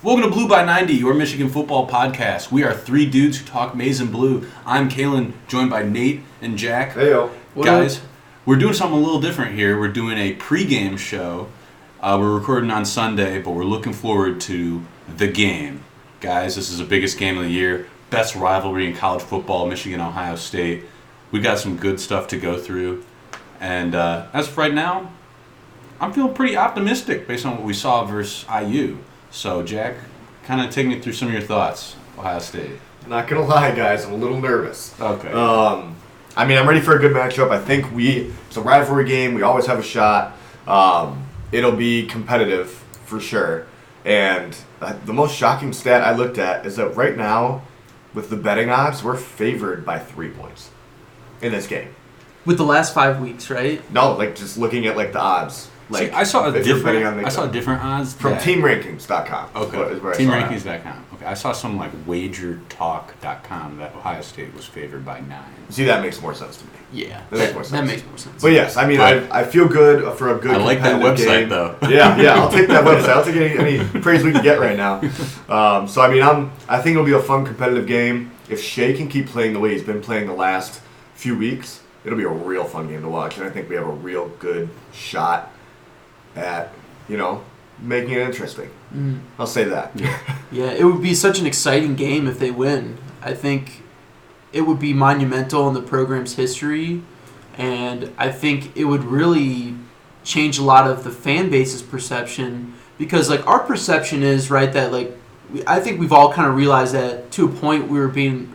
Welcome to Blue by 90, your Michigan football podcast. We are three dudes who talk maize and blue. I'm Kalen, joined by Nate and Jack. Hey, yo. Guys, we're doing something a little different here. We're doing a pregame show. We're recording on Sunday, but we're looking forward to the game. Guys, this is the biggest game of the year. Best rivalry in college football, Michigan-Ohio State. We got some good stuff to go through. And as of right now, I'm feeling pretty optimistic based on what we saw versus IU. So, Jack, kind of take me through some of your thoughts, Ohio State. Not going to lie, guys, I'm a little nervous. Okay. I'm ready for a good matchup. I think it's a rivalry game. We always have a shot. It'll be competitive for sure. And the most shocking stat I looked at is that right now, with the betting odds, we're favored by 3 points in this game. With the last 5 weeks, right? No, just looking at the odds. See, I saw different odds from teamrankings.com. Okay. Teamrankings.com. Okay. I saw some wagertalk.com that Ohio State was favored by 9. See, that makes more sense to me. Yeah. That makes more sense. But yes, I feel good for a good. I like that website game. Though. Yeah, I'll take that website. I'll take any praise we can get right now. I think it'll be a fun competitive game. If Shea can keep playing the way he's been playing the last few weeks, it'll be a real fun game to watch, and I think we have a real good shot at, making it interesting. Mm. I'll say that. Yeah, it would be such an exciting game if they win. I think it would be monumental in the program's history, and I think it would really change a lot of the fan base's perception, because our perception is, right, that I think we've all kind of realized that to a point we were being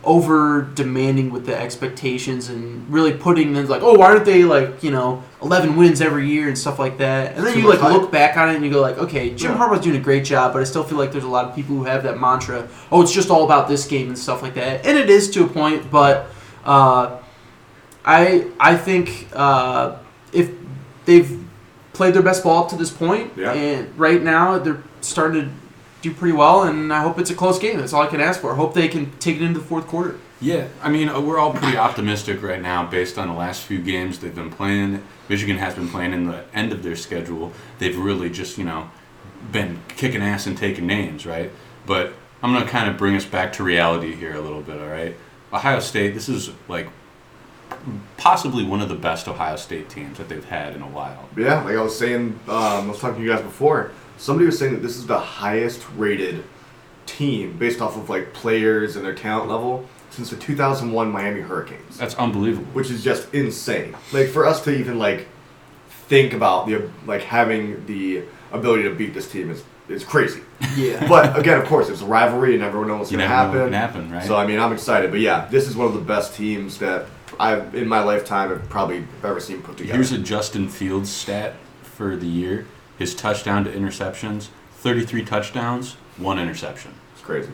over demanding with the expectations and really putting them why aren't they 11 wins every year and stuff like that, and then you look back on it and you go okay, Jim Harbaugh's doing a great job, but I still feel like there's a lot of people who have that mantra, it's just all about this game and stuff like that, and it is to a point, but I think if they've played their best ball up to this point, and right now they're starting to do pretty well, and I hope it's a close game. That's all I can ask for. I hope they can take it into the fourth quarter. Yeah, we're all pretty optimistic right now based on the last few games they've been playing. Michigan has been playing in the end of their schedule. They've really just, been kicking ass and taking names, right? But I'm going to kind of bring us back to reality here a little bit, all right? Ohio State, this is, possibly one of the best Ohio State teams that they've had in a while. Yeah, I was saying, I was talking to you guys before, somebody was saying that this is the highest rated team based off of players and their talent level since the 2001 Miami Hurricanes. That's unbelievable. Which is just insane. For us to even think about having the ability to beat this team is crazy. Yeah. But again, of course, it's a rivalry. You never know what's going to happen. Know what can happen, right? So I'm excited. But yeah, this is one of the best teams that I've in my lifetime have probably ever seen put together. Here's a Justin Fields stat for the year. His touchdown to interceptions, 33 touchdowns, 1 interception. It's crazy.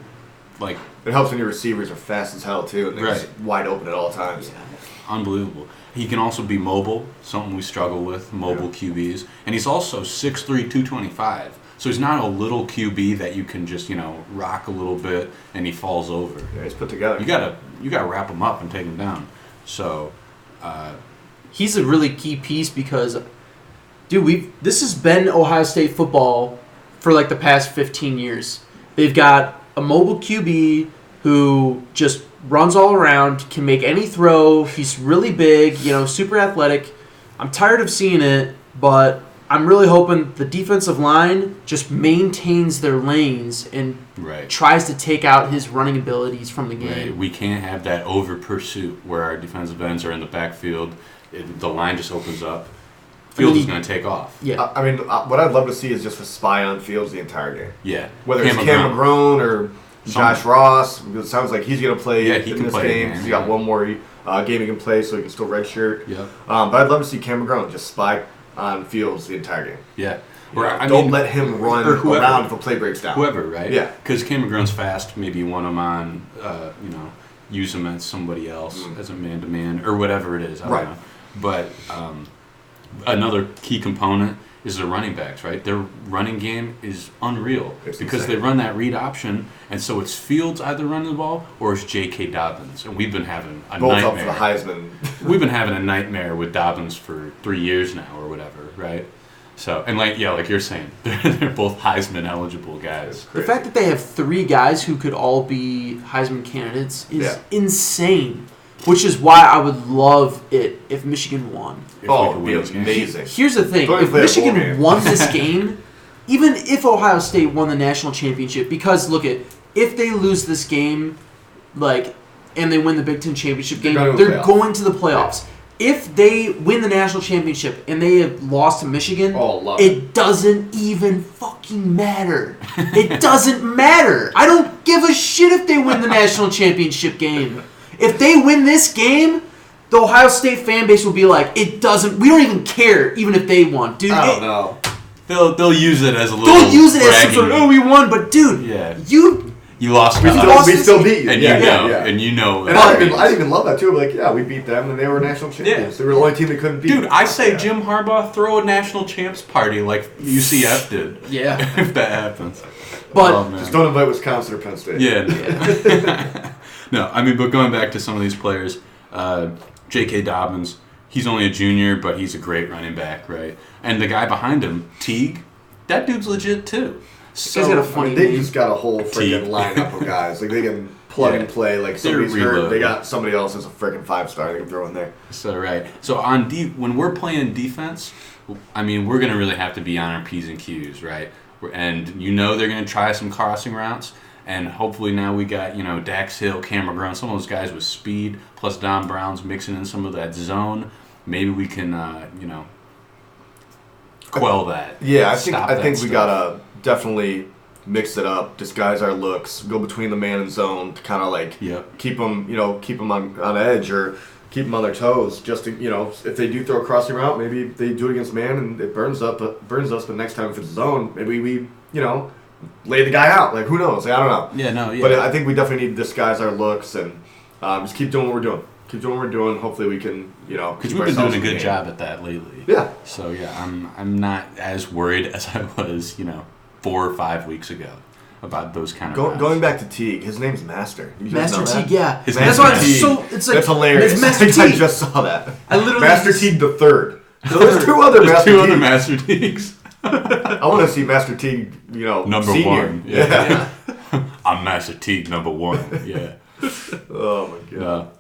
It helps when your receivers are fast as hell, too, and they're just wide open at all times. Yeah. Unbelievable. He can also be mobile, something we struggle with, mobile QBs. And he's also 6'3", 225. So he's not a little QB that you can just, rock a little bit and he falls over. Yeah, he's put together. You gotta wrap him up and take him down. So he's a really key piece because, dude, this has been Ohio State football for the past 15 years. They've got a mobile QB who just runs all around, can make any throw. He's really big, super athletic. I'm tired of seeing it, but I'm really hoping the defensive line just maintains their lanes and tries to take out his running abilities from the game. Right. We can't have that over pursuit where our defensive ends are in the backfield. The line just opens up. Fields is going to take off. Yeah. What I'd love to see is just a spy on Fields the entire game. Yeah. Whether it's Cam McGrone or Josh Ross. It sounds like he's going to play in this game. He's got one more game he can play, so he can still redshirt. Yeah. But I'd love to see Cam McGrone just spy on Fields the entire game. Yeah. Don't let him run around if a play breaks down. Whoever, right? Yeah. Because Cam McGrone's fast. Maybe you want him on, use him as somebody else, as a man-to-man, or whatever it is. I don't know. But another key component is their running backs, right? Their running game is unreal because they run that read option, and so it's Fields either running the ball or it's J.K. Dobbins, and we've been having a both nightmare. Up for the Heisman. We've been having a nightmare with Dobbins for 3 years now or whatever, right? So, and like you're saying, they're both Heisman eligible guys. The fact that they have 3 guys who could all be Heisman candidates is insane. Which is why I would love it if Michigan won. It would be amazing. Here's the thing. If Michigan won this game, even if Ohio State won the national championship, because if they lose this game, and they win the Big Ten championship game, they're going to the playoffs. If they win the national championship and they have lost to Michigan, it doesn't even fucking matter. It doesn't matter. I don't give a shit if they win the national championship game. If they win this game, the Ohio State fan base will be like, we don't even care, even if they won. Dude, I don't know. They'll use it as a little They'll use it as some sort of, we won, but dude, you lost. We still beat you. And you know. And I even love that too. We beat them and they were national champions. Yeah. They were the only team that couldn't beat. Dude, I say Jim Harbaugh throw a national champs party like UCF did. Yeah. If that happens. But just don't invite Wisconsin or Penn State. Yeah. No, I mean, but going back to some of these players, J.K. Dobbins, he's only a junior, but he's a great running back, right? And the guy behind him, Teague, that dude's legit too. So he's got a funny they name. just got a whole freaking lineup of guys. They can plug and play. Somebody's hurt, they got somebody else as a freaking 5-star they can throw in there. So right. So when we're playing defense, I mean, we're gonna really have to be on our P's and Q's, right? And they're gonna try some crossing routes. And hopefully now we got, Dax Hill, Cameron Brown, some of those guys with speed, plus Don Brown's mixing in some of that zone. Maybe we can, quell that. Yeah, I think we gotta definitely mix it up, disguise our looks, go between the man and zone to kind of keep them on edge or keep them on their toes. Just to, if they do throw a crossing route, maybe they do it against man and it burns us. But next time if it's zone, maybe we, lay the guy out. Who knows? I don't know. Yeah, no, yeah. But I think we definitely need to disguise our looks and just keep doing what we're doing. Keep doing what we're doing. Hopefully we can, because we've been doing a good job at that lately. Yeah. So I'm not as worried as I was, 4 or 5 weeks ago about those kind of going back to Teague. His name's Master. Master Teague, yeah. That's why it's hilarious. It's Master Teague. I just saw that. Master Teague the Third. There's two other Master Teagues. I want to see Master Teague, number senior. 1. Yeah. I'm Master Teague number 1. Yeah. Oh my god.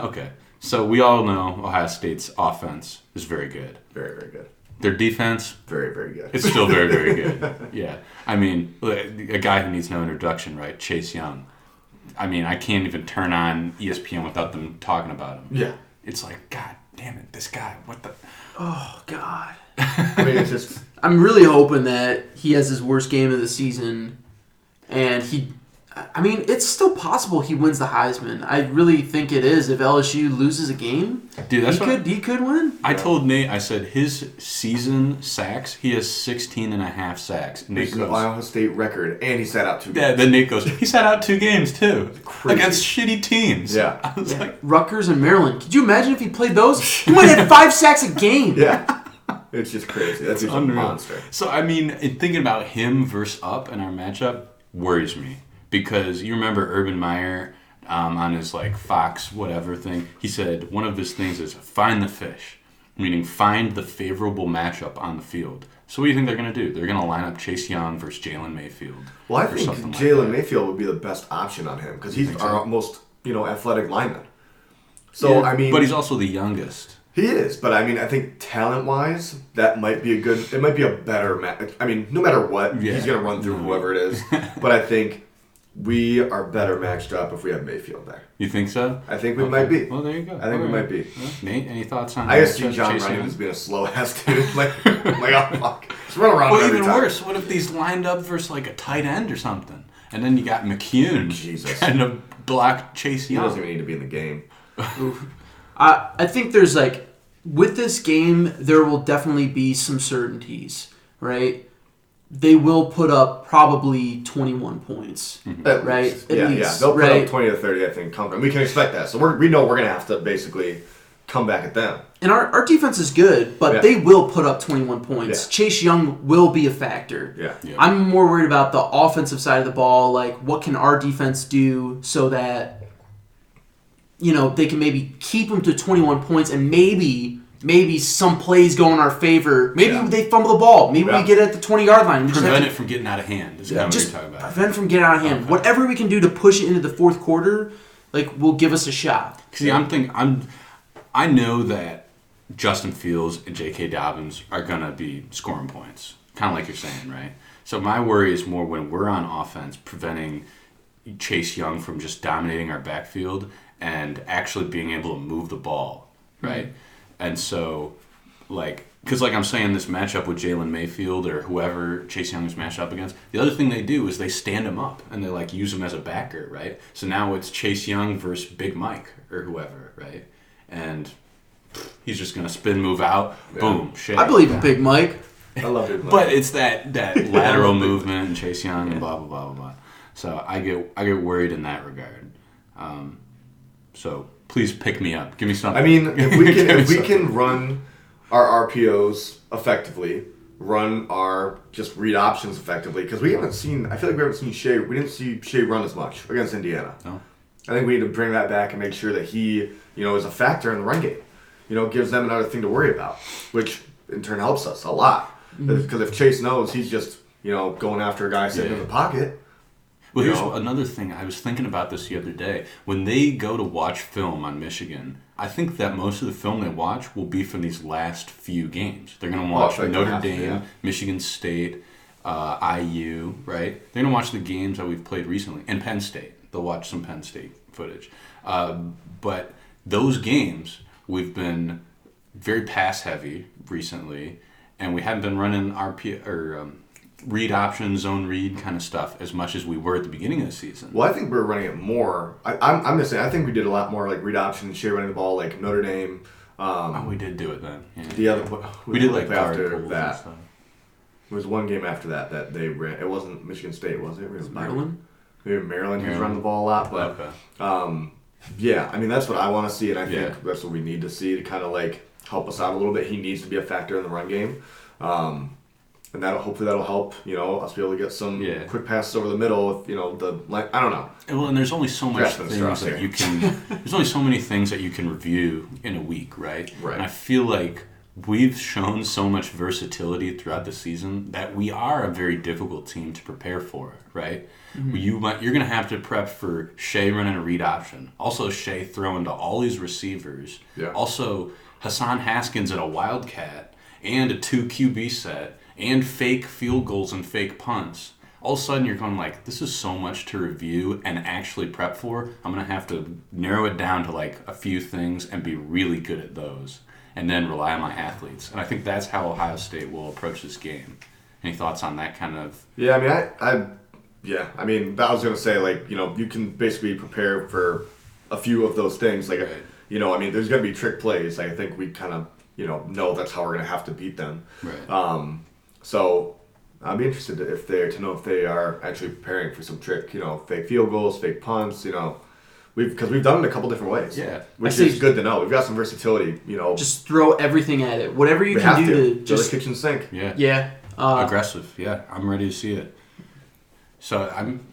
Okay. So we all know Ohio State's offense is very good. Very, very good. Their defense, very, very good. It's still very, very good. Yeah. I mean, a guy who needs no introduction, right? Chase Young. I mean, I can't even turn on ESPN without them talking about him. Yeah. It's like, God damn it, this guy, what the... Oh, God. I mean, it's just... I'm really hoping that he has his worst game of the season, and it's still possible he wins the Heisman. I really think it is if LSU loses a game. Dude, he could win. I told Nate, I said his season sacks, he has 16 and a half sacks. Nate goes, Ohio State record, and he sat out 2 games. Yeah, then Nate goes, he sat out 2 games too. Crazy. Against shitty teams. Yeah. I was like, Rutgers and Maryland. Could you imagine if he played those? He might have had 5 sacks a game. Yeah. It's just crazy. That's just unreal. A monster. So, I mean, thinking about him versus Up in our matchup worries me. Because you remember Urban Meyer on his Fox whatever thing, he said one of his things is find the fish, meaning find the favorable matchup on the field. So what do you think they're going to do? They're going to line up Chase Young versus Jalen Mayfield. Well, I think Jalen Mayfield would be the best option on him because he's our most athletic lineman. So yeah, but he's also the youngest. He is, but I think talent-wise, that might be it might be a better match. No matter what, he's going to run through whoever it is. But I think we are better matched up if we have Mayfield there. You think so? I think we might be. Well, there you go. I think we might be. Well, Nate, any thoughts on that? I just see John running as being a slow-ass dude. Oh, fuck. Just run around every time. Worse, what if these lined up versus a tight end or something? And then you got McCune trying to block Chase Young. He doesn't even need to be in the game. I think there's with this game, there will definitely be some certainties, right? They will put up probably 21 points, right? At least. They'll put up 20 to 30, I think, comfortably. We can expect that. So we know we're going to have to basically come back at them. And our defense is good, but they will put up 21 points. Yeah. Chase Young will be a factor. Yeah. I'm more worried about the offensive side of the ball. What can our defense do so that, they can maybe keep them to 21 points and maybe maybe some plays go in our favor. Maybe they fumble the ball. Maybe we get it at the 20-yard line. Prevent it from getting out of hand. Is kind of what you're talking about. Prevent it from getting out of hand. Okay. Whatever we can do to push it into the fourth quarter, will give us a shot. See, I know that Justin Fields and J.K. Dobbins are gonna be scoring points, kind of like you're saying, right? So my worry is more when we're on offense, preventing Chase Young from just dominating our backfield and actually being able to move the ball, right? And so, because I'm saying, this matchup with Jalen Mayfield or whoever Chase Young is matched up against, the other thing they do is they stand him up and they use him as a backer, right? So now it's Chase Young versus Big Mike or whoever, right? And he's just gonna spin move out, boom, shit. I believe in Big Mike. I love Big Mike. But it's that lateral movement and Chase Young and blah blah blah blah blah. So I get worried in that regard. So please pick me up. Give me something. I mean, if we can run our RPOs effectively, run our just read options effectively, because we haven't seen. I feel like we haven't seen Shea. We didn't see Shea run as much against Indiana. No. I think we need to bring that back and make sure that he, is a factor in the run game. Gives them another thing to worry about, which in turn helps us a lot. Because if Chase knows he's just, going after a guy sitting in the pocket. Well, here's another thing. I was thinking about this the other day. When they go to watch film on Michigan, I think that most of the film they watch will be from these last few games. They're going to watch Notre Dame, Michigan State, IU, right? They're going to watch the games that we've played recently. And Penn State. They'll watch some Penn State footage. But those games, we've been very pass-heavy recently, and we haven't been running read option, zone read kind of stuff as much as we were at the beginning of the season. Well, I think we're running it more. I'm just saying, I think we did a lot more read option, Shea running the ball, like Notre Dame. We did do it then. Yeah. The other we did after that. It was one game after that they ran. It wasn't Michigan State, was it? It was Maryland. Maybe Maryland who's running the ball a lot, but yeah, I mean that's what I want to see, and I think that's what we need to see to kind of help us out a little bit. He needs to be a factor in the run game. And hopefully that'll help, us be able to get some quick passes over the middle with, I don't know. Well, and there's only so much things that you can, there's only so many things that you can review in a week, right? Right. And I feel like we've shown so much versatility throughout the season that we are a very difficult team to prepare for, right? Mm-hmm. You're going to have to prep for Shea running a read option. Also Shea throwing to all these receivers. Yeah. Also Hassan Haskins in a wildcat and a 2 QB set. And fake field goals and fake punts. All of a sudden, you're going this is so much to review and actually prep for. I'm going to have to narrow it down to a few things and be really good at those. And then rely on my athletes. And I think that's how Ohio State will approach this game. Any thoughts on that kind of... Yeah, I mean, I was going to say, you can basically prepare for a few of those things. Right. I mean, there's going to be trick plays. I think we kind of, know that's how we're going to have to beat them. Right. So I'd be interested to know if they are actually preparing for some trick, fake field goals, fake punts, because we've done it a couple different ways. Yeah, which is good to know. We've got some versatility. Just throw everything at it. Whatever you can do to just kitchen sink. Yeah. Yeah. Aggressive. Yeah, I'm ready to see it. So I'm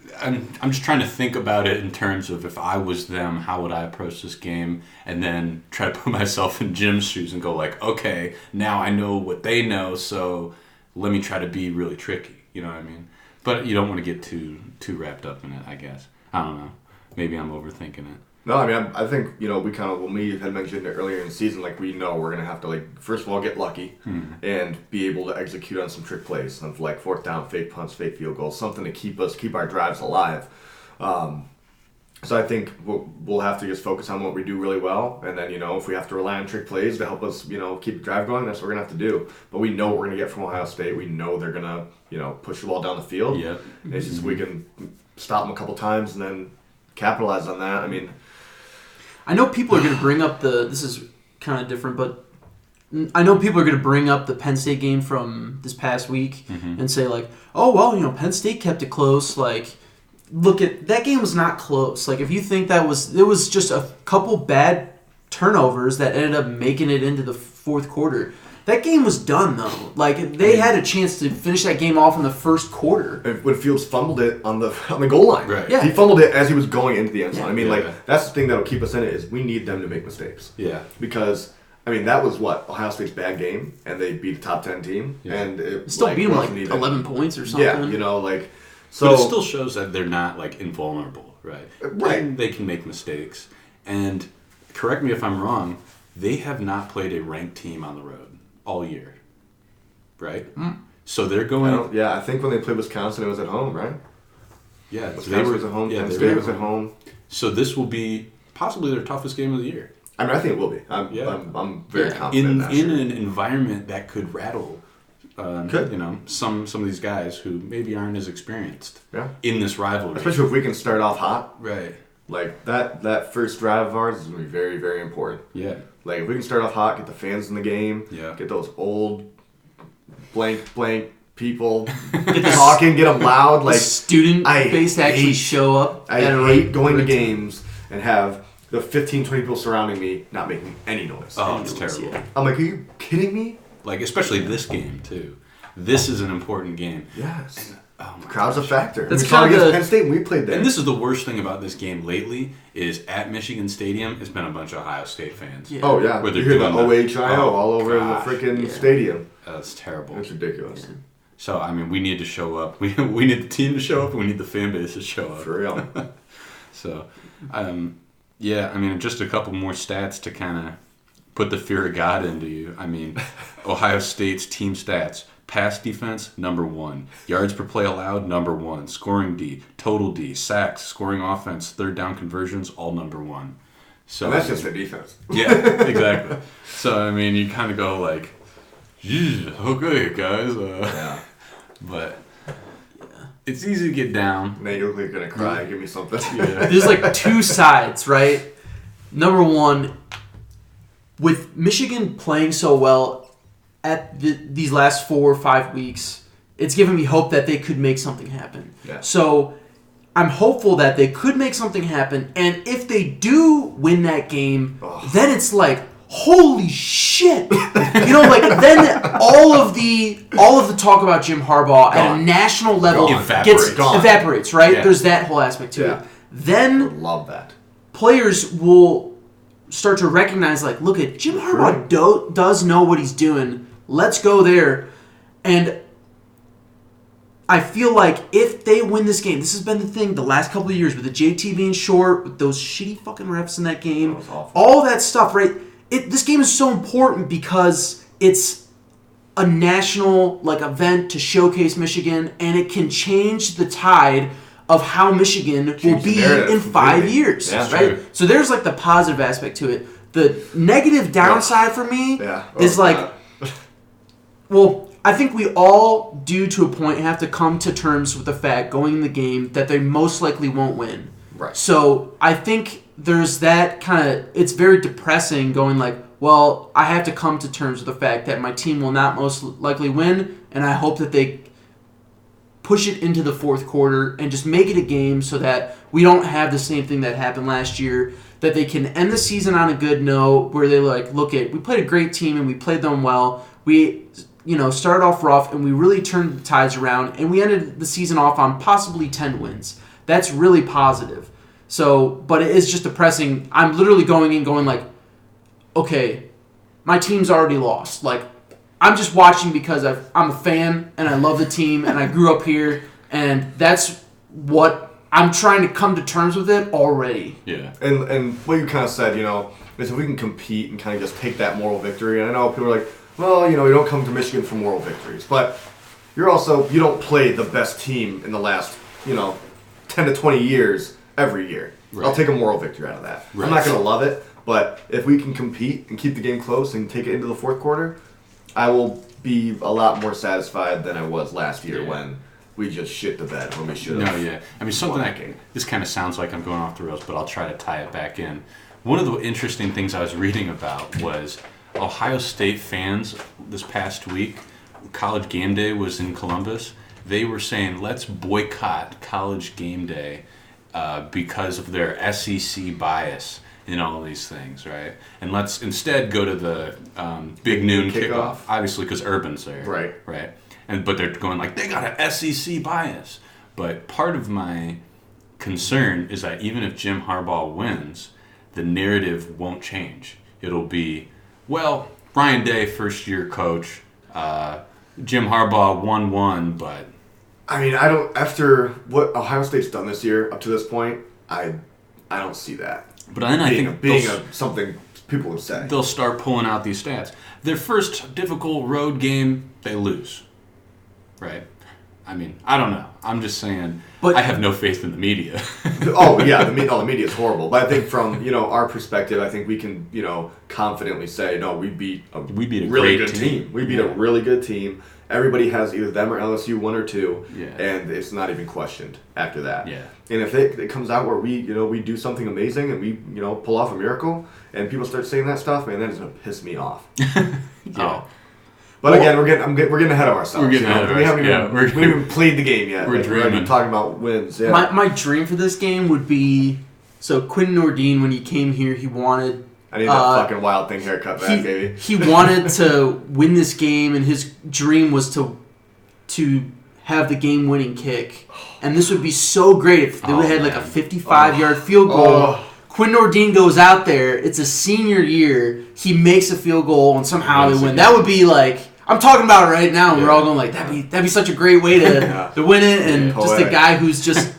just trying to think about it in terms of if I was them, how would I approach this game, and then try to put myself in Jim's shoes and go okay, now I know what they know, so let me try to be really tricky. You know what I mean? But you don't want to get too wrapped up in it, I guess. I don't know. Maybe I'm overthinking it. No, I mean, I think, we kind of, when we had mentioned it earlier in the season, we know we're going to have to, first of all, get lucky and be able to execute on some trick plays of, fourth down, fake punts, fake field goals, something to keep our drives alive. So I think we'll have to just focus on what we do really well, and then, if we have to rely on trick plays to help us, keep the drive going, that's what we're going to have to do. But we know what we're going to get from Ohio State. We know they're going to, push the ball down the field. Yep. It's just we can stop them a couple times and then capitalize on that. I mean... I know people are going to bring up this is kind of different, but I know people are going to bring up the Penn State game from this past week and say oh, well, Penn State kept it close. Look at that game was not close. If you think it was just a couple bad turnovers that ended up making it into the fourth quarter. That game was done though. They had a chance to finish that game off in the first quarter. When Fields fumbled it on the goal line, right? Yeah, he fumbled it as he was going into the end zone. Yeah. I mean, that's the thing that'll keep us in it is we need them to make mistakes. Yeah, because I mean, that was what Ohio State's bad game, and they beat a top 10 team, and it Still beat them like wasn't 11 points or something. Yeah, you know, like so. But it still shows that they're not like invulnerable, right? Right. And they can make mistakes. And correct me if I'm wrong, they have not played a ranked team on the road all year, right? So they're going. I think when they played Wisconsin, it was at home, right? Yeah, Wisconsin was at home. Penn State was at home. So this will be possibly their toughest game of the year. I mean, I think it will be. I'm very confident in an environment that could rattle. You know, some of these guys who maybe aren't as experienced. Yeah. In this rivalry, especially if we can start off hot. Right. Like that first drive of ours is gonna be very, very important. Yeah. Like if we can start off hot, get the fans in the game. Yeah. Get those old blank people talking, get them loud. Like student base to actually show up. I hate going to games and have the 15, 20 people surrounding me not making any noise. Oh, it's terrible. Yeah. I'm like, are you kidding me? Like, especially this game, too. This is an important game. Yes. And, oh my crowd's a factor. That's we saw kind of against the- Penn State when we played there. And this is the worst thing about this game lately is at Michigan Stadium, it's been a bunch of Ohio State fans. Yeah. Oh, yeah. Where You they're hear the doing OHIO all over gosh. the freaking Yeah. stadium. That's terrible. It's ridiculous. Yeah. So, I mean, we need to show up. We need the team to show up, and we need the fan base to show up. For real. So, yeah, I mean, just a couple more stats to kind of put the fear of God into you. I mean, Ohio State's team stats. Pass defense, number 1. Yards per play allowed, number 1. Scoring D, total D, sacks, scoring offense, third down conversions, all number 1. So And that's just the defense. Yeah, exactly. So, I mean, you kind of go like, "Yeah, okay, guys. Yeah. But it's easy to get down. Now you're going to cry. Give me something. Yeah. There's like two sides, right? Number one, with Michigan playing so well at these last 4 or 5 weeks, it's given me hope that they could make something happen. Yeah. So I'm hopeful that they could make something happen, and if they do win that game, then it's like, holy shit! You know, like then all of the talk about Jim Harbaugh at a national level evaporates, right? Yeah. There's that whole aspect to it. Then Love that. players will start to recognize, like, look at Jim Harbaugh does know what he's doing. Let's go there. And I feel like if they win this game, this has been the thing the last couple of years with the JT being short, with those shitty fucking refs in that game, That was awful. all that stuff, right? This game is so important because it's a national event to showcase Michigan, and it can change the tide of how Michigan will Change the be narrative in 5 completely. years, Yeah, right? true. So there's the positive aspect to it. The negative downside for me is well, I think we all, due to a point, have to come to terms with the fact going in the game that they most likely won't win. Right. So I think there's that kind of, it's very depressing going well, I have to come to terms with the fact that my team will not most likely win, and I hope that they push it into the fourth quarter and just make it a game so that we don't have the same thing that happened last year, that they can end the season on a good note where they we played a great team and we played them well. We started off rough and we really turned the tides around and we ended the season off on possibly 10 wins. That's really positive. So, but it is just depressing. I'm literally going in going okay, my team's already lost. I'm just watching because I'm a fan and I love the team and I grew up here, and that's what I'm trying to come to terms with it already. Yeah. And what you kind of said, is if we can compete and kind of just take that moral victory. And I know people are like, well, you don't come to Michigan for moral victories, but you don't play the best team in the last, 10 to 20 years every year. Right. I'll take a moral victory out of that. Right. I'm not going to love it, but if we can compete and keep the game close and take it into the fourth quarter, I will be a lot more satisfied than I was last year when we just shit the bed when we should have. No, yeah. I mean, something this kind of sounds like I'm going off the rails, but I'll try to tie it back in. One of the interesting things I was reading about was Ohio State fans this past week, College Game Day was in Columbus. They were saying, let's boycott College Game Day because of their SEC bias in all these things, right? And let's instead go to the big noon kickoff, obviously because Urban's there. Right. But they're going they got an SEC bias. But part of my concern is that even if Jim Harbaugh wins, the narrative won't change. It'll be, Well, Ryan Day, first-year coach. Jim Harbaugh won one, but I mean, I don't. After what Ohio State's done this year up to this point, I don't see that. But then I think being something people would say. They'll start pulling out these stats. Their first difficult road game, they lose. Right? I mean, I don't know. I'm just saying. But I have no faith in the media. Oh yeah, the media is horrible. But I think from our perspective, I think we can confidently say no, we beat a really great good team. We beat a really good team. Everybody has either them or LSU 1 or 2, and it's not even questioned after that. Yeah. And if it comes out where we do something amazing and we pull off a miracle, and people start saying that stuff, man, that is gonna piss me off. But again, we're getting ahead of ourselves. We're getting ahead of ourselves. We haven't even played the game yet. We're dreaming. Talking about wins. Yeah. My dream for this game would be Quentin Nordine, when he came here, he wanted. I need that fucking wild thing haircut back, baby. He wanted to win this game, and his dream was to have the game-winning kick. And this would be so great if they had like a 55-yard field goal. Quentin Nordine goes out there. It's a senior year. He makes a field goal, and somehow they win. That would be like. I'm talking about it right now, and we're all going like, that'd be such a great way to win it, and just a guy who's just,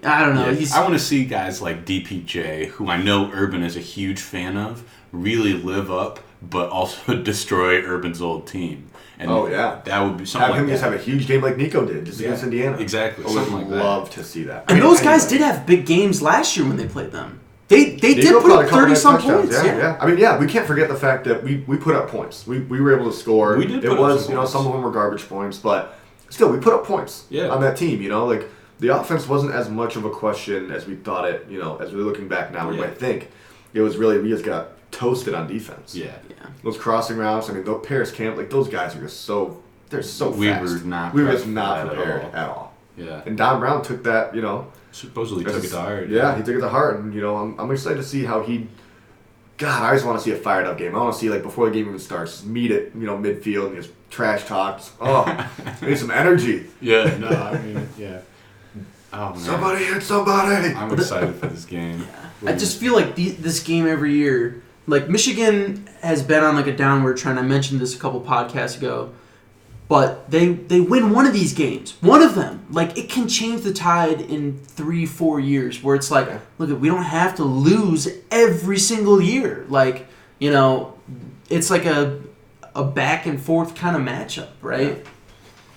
I don't know. I want to see guys like DPJ, who I know Urban is a huge fan of, really live up, but also destroy Urban's old team. And that would be something have him just have a huge game like Nico did, just against Indiana. Exactly, something like that. Love to see that. And those guys did have big games last year when they played them. They did put up 30-some points. Yeah. I mean, we can't forget the fact that we put up points. We were able to score. We did it was, some of them were garbage points, but still, we put up points on that team. Like, the offense wasn't as much of a question as we thought it, as we're looking back now, we might think. It was really, we just got toasted on defense. Yeah. Those crossing routes, I mean, those Paris Camp, like, those guys are just they're so fast. We were just not prepared at all. Yeah. And Don Brown took that, supposedly took it to heart. Yeah, he took it to heart, and I'm excited to see how he. God, I just want to see a fired up game. I want to see before the game even starts, just meet it, midfield, and just trash talks. Oh, need some energy. Yeah, no, I mean, yeah. Oh man, somebody hit somebody. I'm excited for this game. I just feel like this game every year, like Michigan has been on a downward trend. I mentioned this a couple podcasts ago. But they win one of these games. One of them. It can change the tide in 3-4 years where it's look, we don't have to lose every single year. It's like a back and forth kind of matchup, right? Yeah.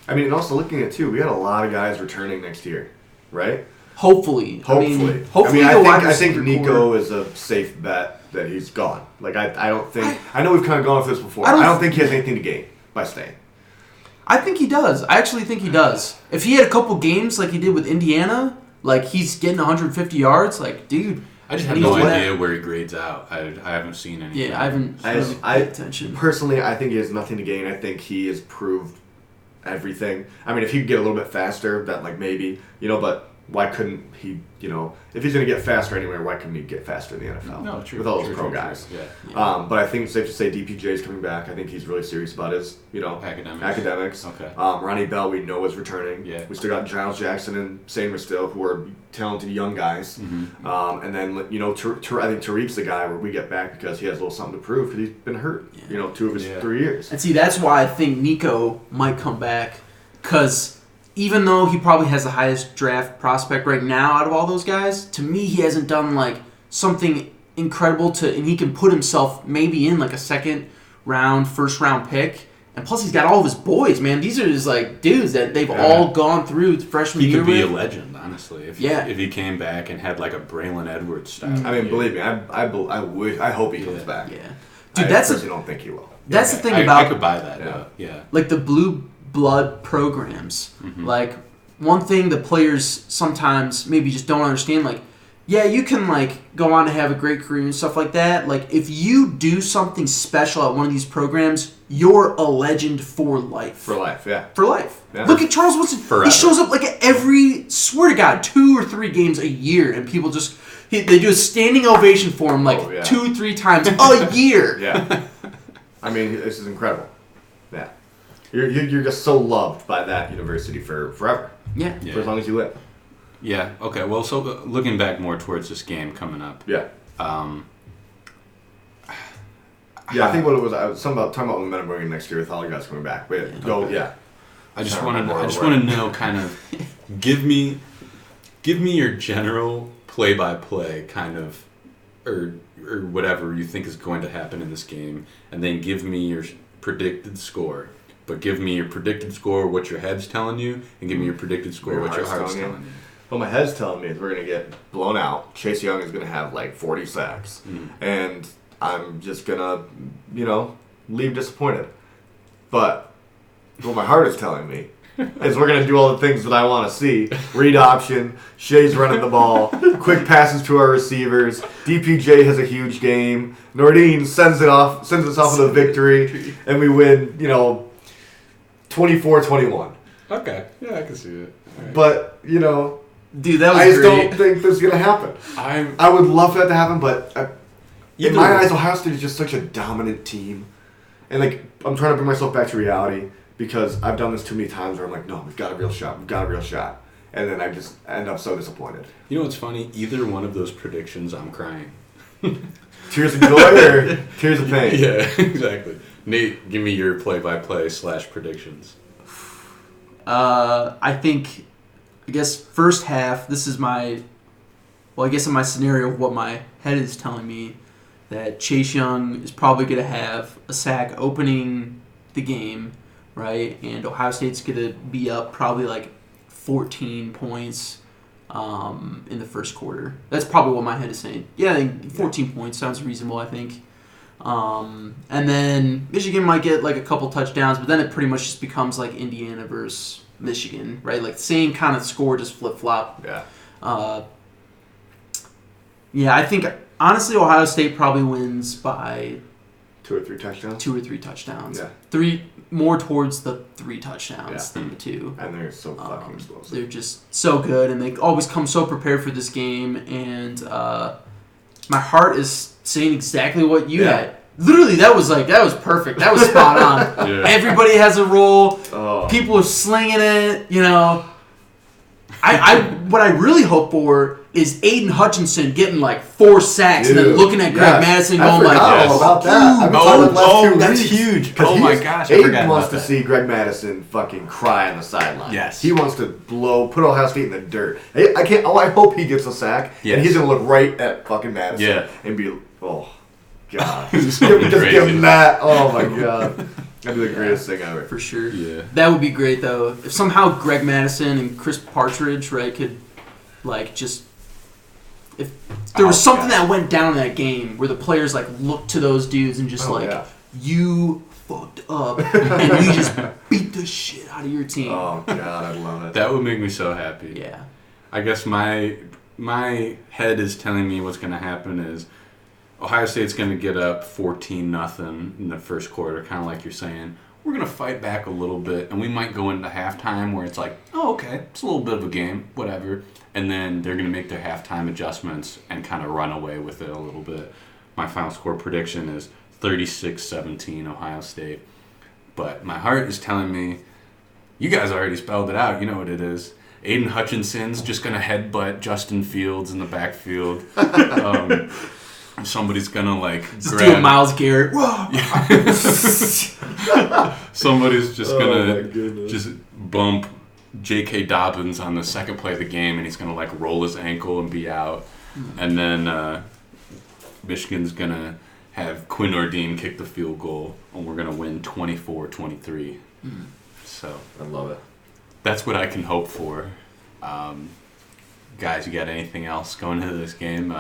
I mean, and also looking at, we got a lot of guys returning next year, right? Hopefully. I think Nico is a safe bet that he's gone. I don't think... I know we've kind of gone off this before. I don't think he has anything to gain by staying. I think he does. I actually think he does. If he had a couple games like he did with Indiana, he's getting 150 yards, dude. I just have no idea where he grades out. I haven't seen anything. Yeah, I haven't paid attention. Personally, I think he has nothing to gain. I think he has proved everything. I mean, if he could get a little bit faster, that maybe, but why couldn't he, if he's going to get faster anywhere, why couldn't he get faster in the NFL? No, true. With all those pro guys. Yeah. But I think it's safe to say DPJ is coming back. I think he's really serious about his, academics. Okay. Ronnie Bell, we know, is returning. Yeah. We still got Giles Jackson and Samer still, who are talented young guys. Mm-hmm. And then, I think Tariq's the guy where we get back because he has a little something to prove because he's been hurt, 2 of his 3 years. And see, that's why I think Nico might come back because... Even though he probably has the highest draft prospect right now out of all those guys, to me he hasn't done something incredible and he can put himself maybe in a second round, first round pick. And plus he's got all of his boys, man. These are just dudes that they've all gone through freshman year. He could be a legend, honestly. If he came back and had a Braylon Edwards style. I mean, believe me, I hope he comes back. Yeah. Dude, I personally don't think he will. That's the thing about I could buy that. Yeah. The blue blood programs. Mm-hmm. One thing the players sometimes maybe just don't understand, you can go on to have a great career and stuff like that. If you do something special at one of these programs, you're a legend for life. For life, yeah. For life. Yeah. Look at Charles Woodson. Forever. He shows up every, swear to God, 2 or 3 games a year, and people just they do a standing ovation for him 2-3 times a year. Yeah. I mean, this is incredible. Yeah. You're just so loved by that university for forever. Yeah. For as long as you live. Yeah. Okay. Well, so looking back more towards this game coming up. Yeah. Yeah, I think what it was, I was talking about momentum going in next year with all you guys coming back. But I just want to know, kind of, give me your general play-by-play kind of, or whatever you think is going to happen in this game, and then give me your predicted score. But give me your predicted score, what your head's telling you, and give me your predicted score, what your heart's telling you. Well, my head's telling me is we're going to get blown out. Chase Young is going to have like 40 sacks. And I'm just going to, leave disappointed. But what my heart is telling me is we're going to do all the things that I want to see. Read option, Shea's running the ball, quick passes to our receivers, DPJ has a huge game, Nordine sends us off with a victory, and we win, 24-21. Okay. Yeah, I can see it. Right. But, dude, that was I just great. don't think this is going to happen. I would love for that to happen, but in my eyes, Ohio State is just such a dominant team. And, I'm trying to bring myself back to reality because I've done this too many times where I'm like, no, we've got a real shot. And then I just end up so disappointed. You know what's funny? Either one of those predictions, I'm crying. Tears of joy or tears of pain? Yeah, exactly. Nate, give me your play-by-play / predictions. I guess first half, this is in my scenario of what my head is telling me, that Chase Young is probably going to have a sack opening the game, right? And Ohio State's going to be up probably 14 points in the first quarter. That's probably what my head is saying. Yeah, I think 14 points sounds reasonable, I think. And then Michigan might get a couple touchdowns, but then it pretty much just becomes like Indiana versus Michigan, right? Same kind of score, just flip-flop. Yeah. I think, honestly, Ohio State probably wins by 2 or 3 touchdowns. 2 or 3 touchdowns. Yeah. 3 more towards the 3 touchdowns than the 2. And they're so fucking explosive. They're just so good, and they always come so prepared for this game. And my heart is saying exactly what you had. Literally, that was perfect. That was spot on. Yeah. Everybody has a role. Oh. People are slinging it. What I really hope for is Aiden Hutchinson getting 4 sacks and then looking at Greg Madison going all about that. That's huge. Oh my gosh, I Aiden forgot wants about to see Greg Madison fucking cry on the sideline. Yes. He wants to put Ohio State in the dirt. I hope he gets a sack, and he's going to look right at fucking Madison and be, oh, God. just give him that. Oh, my God. That'd be the greatest thing ever. For sure. Yeah. That would be great, though. If somehow Greg Madison and Chris Partridge, right, could, just... If there was something that went down in that game where the players, looked to those dudes and just, you fucked up, and you just beat the shit out of your team. Oh, God, I'd love it. That would make me so happy. Yeah. I guess my head is telling me what's going to happen is Ohio State's going to get up 14-0 in the first quarter, kind of like you're saying. We're going to fight back a little bit, and we might go into halftime where it's okay, it's a little bit of a game, whatever. And then they're going to make their halftime adjustments and kind of run away with it a little bit. My final score prediction is 36-17 Ohio State. But my heart is telling me, you guys already spelled it out. You know what it is. Aiden Hutchinson's just going to headbutt Justin Fields in the backfield. Somebody's gonna just do a Myles Garrett. Somebody's just gonna just bump J.K. Dobbins on the second play of the game, and he's gonna roll his ankle and be out. And then Michigan's gonna have Quinn Ordine kick the field goal, and we're gonna win 24-23. So I love it. That's what I can hope for. Guys, you got anything else going into this game?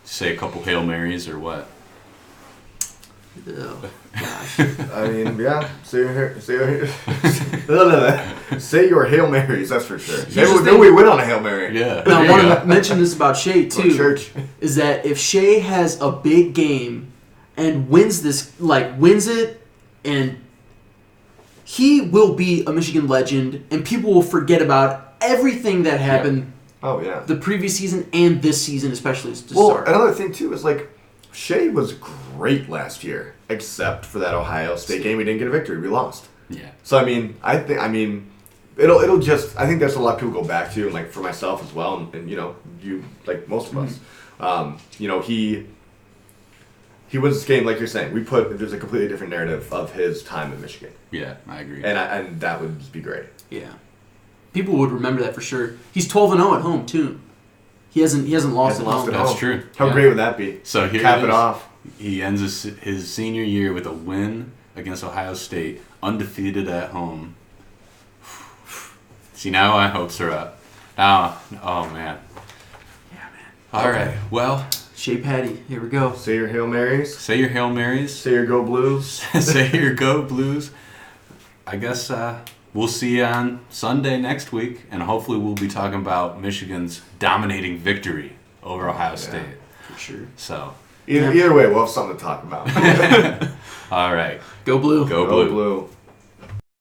Say a couple Hail Marys or what? Oh, gosh. I mean, yeah. Say your Hail Marys, that's for sure. Maybe we win on a Hail Mary. Yeah. Now, I want to mention this about Shea, too. Church. Is that if Shea has a big game and wins it, and he will be a Michigan legend, and people will forget about everything that happened the previous season and this season, especially to start. Another thing, too, is Shea was great last year, except for that Ohio State game. We didn't get a victory. We lost. Yeah. So, it'll just, I think that's a lot of people go back to, and for myself as well, and you, like most of us, he wins this game, like you're saying, there's a completely different narrative of his time in Michigan. Yeah, I agree. And that would just be great. Yeah. People would remember that for sure. He's 12-0 at home too. He hasn't lost at home. That's true. How great would that be? So here Cap it off. He ends his senior year with a win against Ohio State, undefeated at home. See, now my hopes are up. Now, oh man. Yeah, man. All right. Well, Shea Patty, here we go. Say your Hail Marys. say your Hail Marys. Say your Go Blues. Say your Go Blues. I guess we'll see you on Sunday next week, and hopefully we'll be talking about Michigan's dominating victory over Ohio State. For sure. So Either way, we'll have something to talk about. all right. Go Blue. Go Go Blue. Blue.